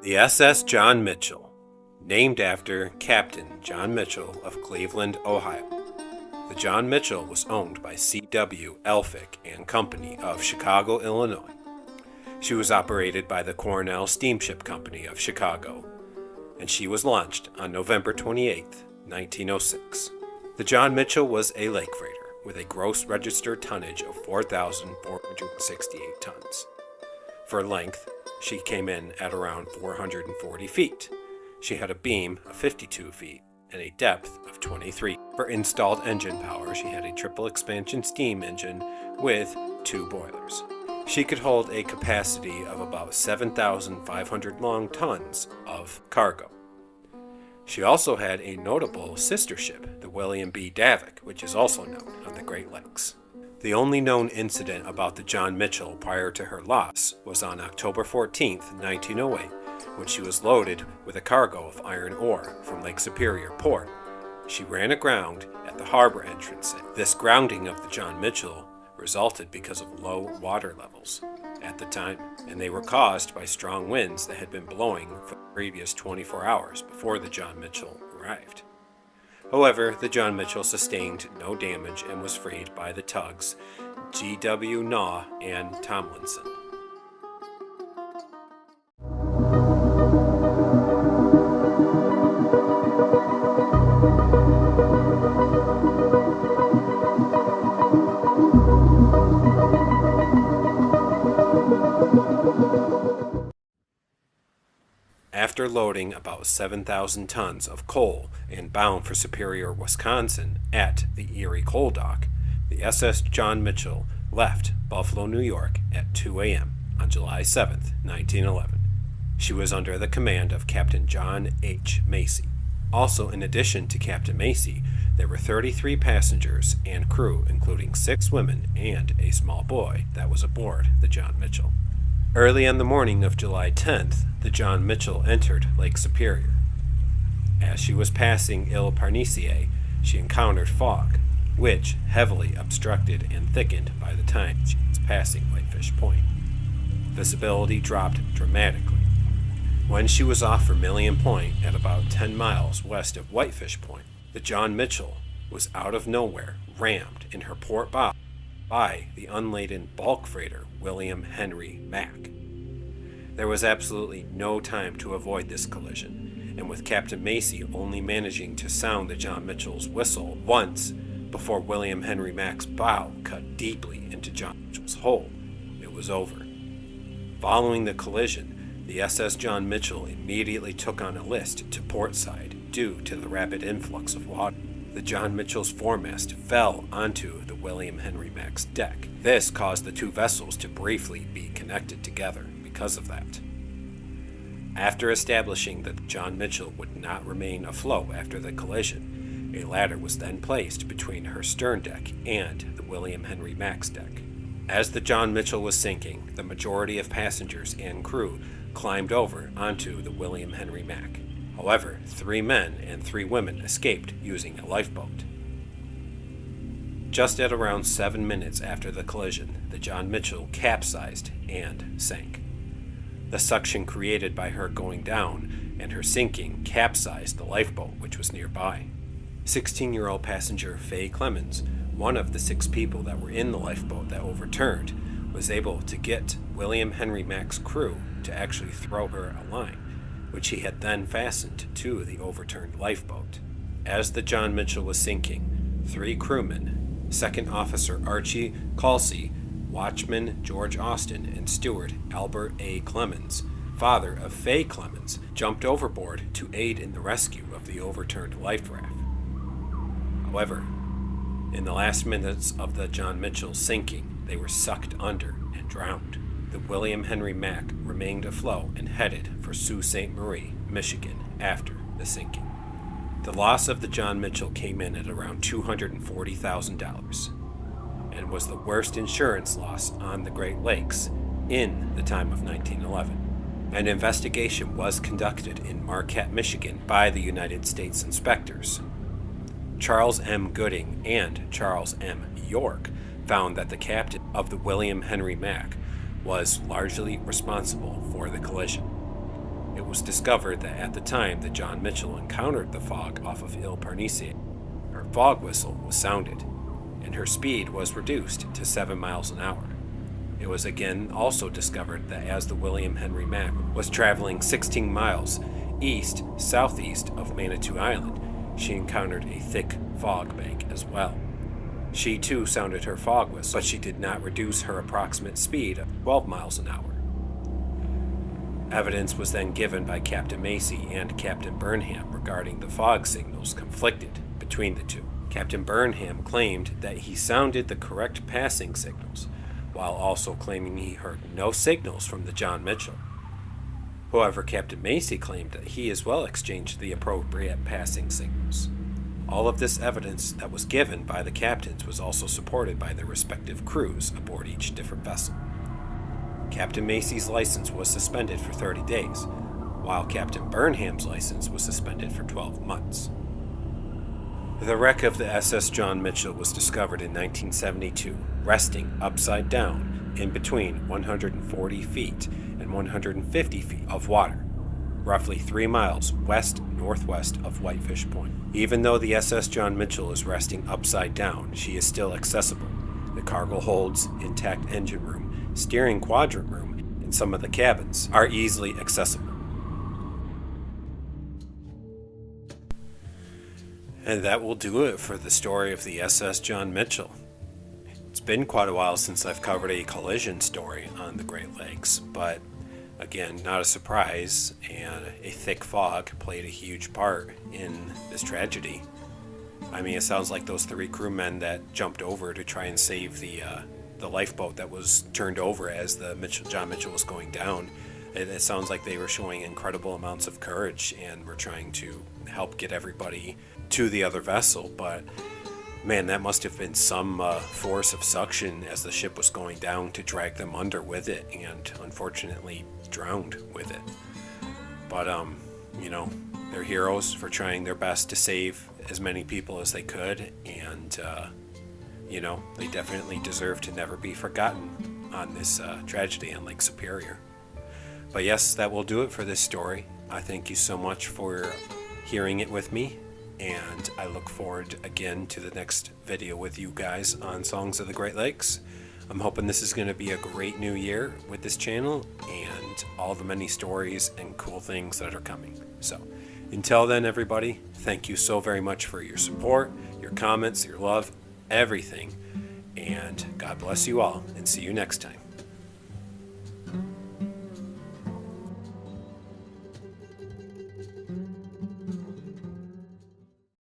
The SS John Mitchell, named after Captain John Mitchell of Cleveland, Ohio. The John Mitchell was owned by C.W. Elphick and Company of Chicago, Illinois. She was operated by the Cornell Steamship Company of Chicago, and she was launched on November 28, 1906. The John Mitchell was a lake freighter with a gross registered tonnage of 4,468 tons. For length, she came in at around 440 feet. She had a beam of 52 feet and a depth of 23. For installed engine power, she had a triple expansion steam engine with 2 boilers. She could hold a capacity of about 7,500 long tons of cargo. She also had a notable sister ship, the William B. Davik, which is also known on the Great Lakes. The only known incident about the John Mitchell prior to her loss was on October 14, 1908, when she was loaded with a cargo of iron ore from Lake Superior Port. She ran aground at the harbor entrance. This grounding of the John Mitchell resulted because of low water levels at the time, and they were caused by strong winds that had been blowing for the previous 24 hours before the John Mitchell arrived. However, the John Mitchell sustained no damage and was freed by the tugs G.W. Naw and Tomlinson. After loading about 7,000 tons of coal and bound for Superior, Wisconsin at the Erie Coal Dock, the SS John Mitchell left Buffalo, New York at 2 a.m. on July 7, 1911. She was under the command of Captain John H. Macy. Also, in addition to Captain Macy, there were 33 passengers and crew, including 6 women and a small boy that was aboard the John Mitchell. Early on the morning of July 10th, the John Mitchell entered Lake Superior. As she was passing Ile Parnesier, she encountered fog, which heavily obstructed and thickened by the time she was passing Whitefish Point. Visibility dropped dramatically. When she was off Vermilion Point at about 10 miles west of Whitefish Point, the John Mitchell was out of nowhere rammed in her port bow by the unladen bulk freighter William Henry Mack. There was absolutely no time to avoid this collision, and with Captain Macy only managing to sound the John Mitchell's whistle once before William Henry Mack's bow cut deeply into John Mitchell's hull, it was over. Following the collision, the SS John Mitchell immediately took on a list to portside due to the rapid influx of water. The John Mitchell's foremast fell onto the William Henry Mack's deck. This caused the two vessels to briefly be connected together because of that. After establishing that the John Mitchell would not remain afloat after the collision, a ladder was then placed between her stern deck and the William Henry Mack's deck. As the John Mitchell was sinking, the majority of passengers and crew climbed over onto the William Henry Mack. However, 3 men and 3 women escaped using a lifeboat. Just at around 7 minutes after the collision, the John Mitchell capsized and sank. The suction created by her going down and her sinking capsized the lifeboat, which was nearby. 16-year-old passenger Faye Clemens, one of the 6 people that were in the lifeboat that overturned, was able to get William Henry Mack's crew to actually throw her a line, which he had then fastened to the overturned lifeboat. As the John Mitchell was sinking, 3 crewmen, Second Officer Archie Calsey, Watchman George Austin, and Steward Albert A. Clemens, father of Faye Clemens, jumped overboard to aid in the rescue of the overturned life raft. However, in the last minutes of the John Mitchell sinking, they were sucked under and drowned. The William Henry Mack remained afloat and headed for Sault Ste. Marie, Michigan, after the sinking. The loss of the John Mitchell came in at around $240,000 and was the worst insurance loss on the Great Lakes in the time of 1911. An investigation was conducted in Marquette, Michigan by the United States inspectors. Charles M. Gooding and Charles M. York found that the captain of the William Henry Mack was largely responsible for the collision. It was discovered that at the time that John Mitchell encountered the fog off of Ile Parnisse, her fog whistle was sounded, and her speed was reduced to 7 miles an hour. It was again also discovered that as the William Henry Mack was traveling 16 miles east-southeast of Manitou Island, she encountered a thick fog bank as well. She too sounded her fog whistle, but she did not reduce her approximate speed of 12 miles an hour. Evidence was then given by Captain Macy and Captain Burnham regarding the fog signals conflicted between the two. Captain Burnham claimed that he sounded the correct passing signals, while also claiming he heard no signals from the John Mitchell. However, Captain Macy claimed that he as well exchanged the appropriate passing signals. All of this evidence that was given by the captains was also supported by their respective crews aboard each different vessel. Captain Macy's license was suspended for 30 days, while Captain Burnham's license was suspended for 12 months. The wreck of the SS John Mitchell was discovered in 1972, resting upside down in between 140 feet and 150 feet of water, roughly 3 miles west-northwest of Whitefish Point. Even though the SS John Mitchell is resting upside down, she is still accessible. The cargo holds, intact engine room, steering quadrant room, and some of the cabins are easily accessible. And that will do it for the story of the SS John Mitchell. It's been quite a while since I've covered a collision story on the Great Lakes, but again, not a surprise, and a thick fog played a huge part in this tragedy. I mean, it sounds like those 3 crewmen that jumped over to try and save the lifeboat that was turned over as the John Mitchell was going down. It sounds like they were showing incredible amounts of courage and were trying to help get everybody to the other vessel. But man, that must have been some force of suction as the ship was going down to drag them under with it, and unfortunately drowned with it. But they're heroes for trying their best to save as many people as they could, and they definitely deserve to never be forgotten on this tragedy on Lake Superior. But yes, that will do it for this story. I thank you so much for hearing it with me, and I look forward again to the next video with you guys on Songs of the Great Lakes. I'm hoping this is going to be a great new year with this channel and all the many stories and cool things that are coming. So until then, everybody, thank you so very much for your support, your comments, your love, everything. And God bless you all, and see you next time.